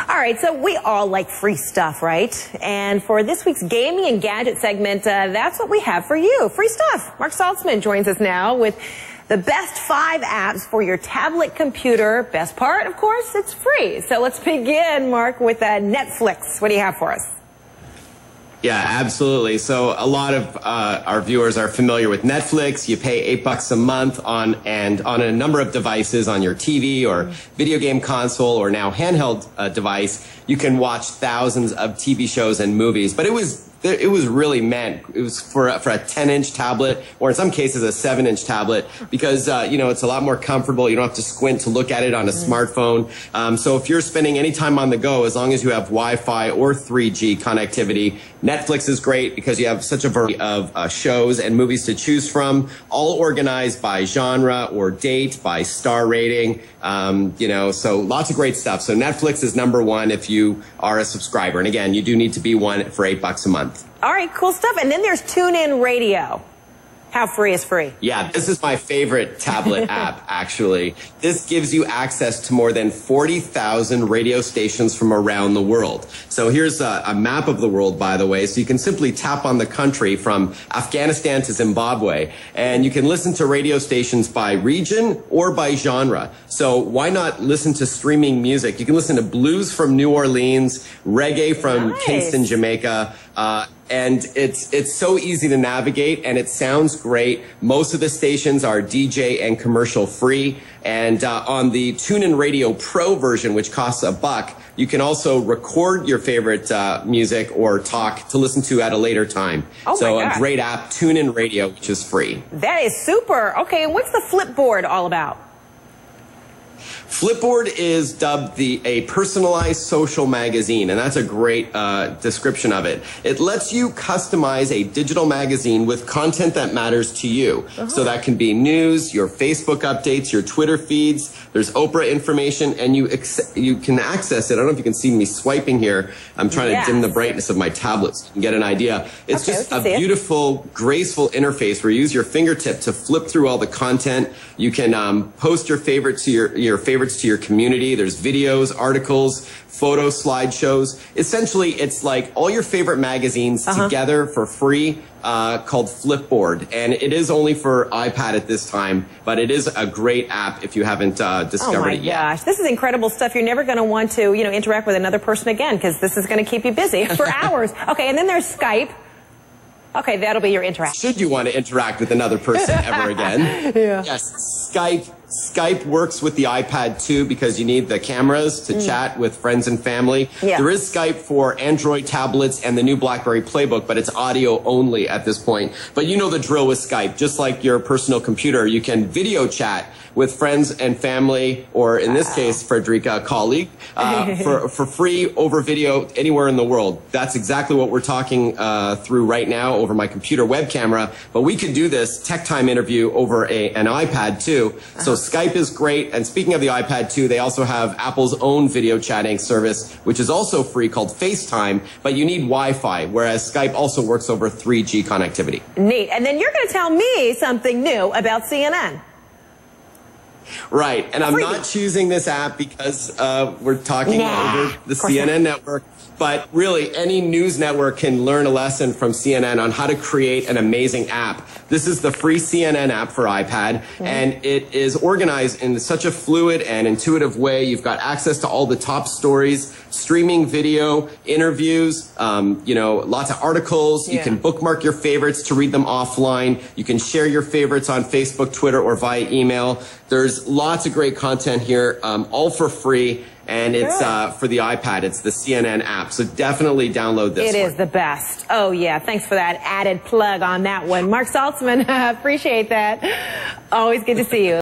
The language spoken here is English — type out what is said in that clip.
All right, so we all like free stuff, right? And for this week's gaming and gadget segment, that's what we have for you. Free stuff. Mark Saltzman joins us now with the best 5 apps for your tablet computer. Best part, of course, it's free. So let's begin, Mark, with Netflix. What do you have for us? Yeah, absolutely. So a lot of our viewers are familiar with Netflix. You pay $8 a month on a number of devices on your TV or video game console or now handheld device. You can watch thousands of TV shows and movies. But it was really meant, it was for a 10-inch tablet, or in some cases a 7-inch tablet, because it's a lot more comfortable. You don't have to squint to look at it on a smartphone. So if you're spending any time on the go, as long as you have Wi-Fi or 3G connectivity, Netflix is great because you have such a variety of shows and movies to choose from, all organized by genre or date, by star rating, so lots of great stuff. So Netflix is #1 if you are a subscriber. And again, you do need to be one for $8 a month. All right, cool stuff. And then there's TuneIn Radio. How free is free? Yeah, this is my favorite tablet app, actually. This gives you access to more than 40,000 radio stations from around the world. So here's a map of the world, by the way. So you can simply tap on the country from Afghanistan to Zimbabwe, and you can listen to radio stations by region or by genre. So why not listen to streaming music? You can listen to blues from New Orleans, reggae from Kingston, Jamaica, and it's so easy to navigate, and it sounds great. Most of the stations are DJ and commercial free. And on the TuneIn Radio Pro version, which costs $1, you can also record your favorite music or talk to listen to at a later time. Oh so my God. A great app, TuneIn Radio, which is free. That is super. Okay, and what's the Flipboard all about? Flipboard is dubbed a personalized social magazine, and that's a great description of it. It lets you customize a digital magazine with content that matters to you. So that can be news, your Facebook updates, your Twitter feeds. There's Oprah information, and you can access it. I don't know if you can see me swiping here. I'm trying to dim the brightness of my tablet so you can get an idea. It's just a beautiful, graceful interface where you use your fingertip to flip through all the content. You can post your favorites to your favorites to your community. There's videos, articles, photo slideshows. Essentially, it's like all your favorite magazines together for free, called Flipboard. And it is only for iPad at this time, but it is a great app if you haven't discovered it yet. Oh my gosh, this is incredible stuff. You're never going to want to, interact with another person again, because this is going to keep you busy for hours. Okay, and then there's Skype. Okay, that'll be your interaction. Should you want to interact with another person ever again? Yes, Skype works with the iPad too, because you need the cameras to chat with friends and family. There is Skype for Android tablets and the new BlackBerry Playbook, but it's audio only at this point. But you know the drill with Skype. Just like your personal computer, you can video chat with friends and family, or in this case, Frederica, a colleague, for free over video anywhere in the world. That's exactly what we're talking through right now over my computer web camera. But we could do this Tech Time interview over an iPad too. So Skype is great. And speaking of the iPad too, they also have Apple's own video chatting service, which is also free, called FaceTime, but you need Wi-Fi, whereas Skype also works over 3G connectivity. Neat. And then you're going to tell me something new about CNN. Right, and I'm not choosing this app because we're talking over the CNN network, but really any news network can learn a lesson from CNN on how to create an amazing app. This is the free CNN app for iPad, and it is organized in such a fluid and intuitive way. You've got access to all the top stories, streaming video, interviews, lots of articles. You can bookmark your favorites to read them offline. You can share your favorites on Facebook, Twitter, or via email. There's lots of great content here, all for free, and it's for the iPad. It's the CNN app, so definitely download this one. It is the best. Oh, yeah. Thanks for that added plug on that one. Mark Saltzman, appreciate that. Always good to see you.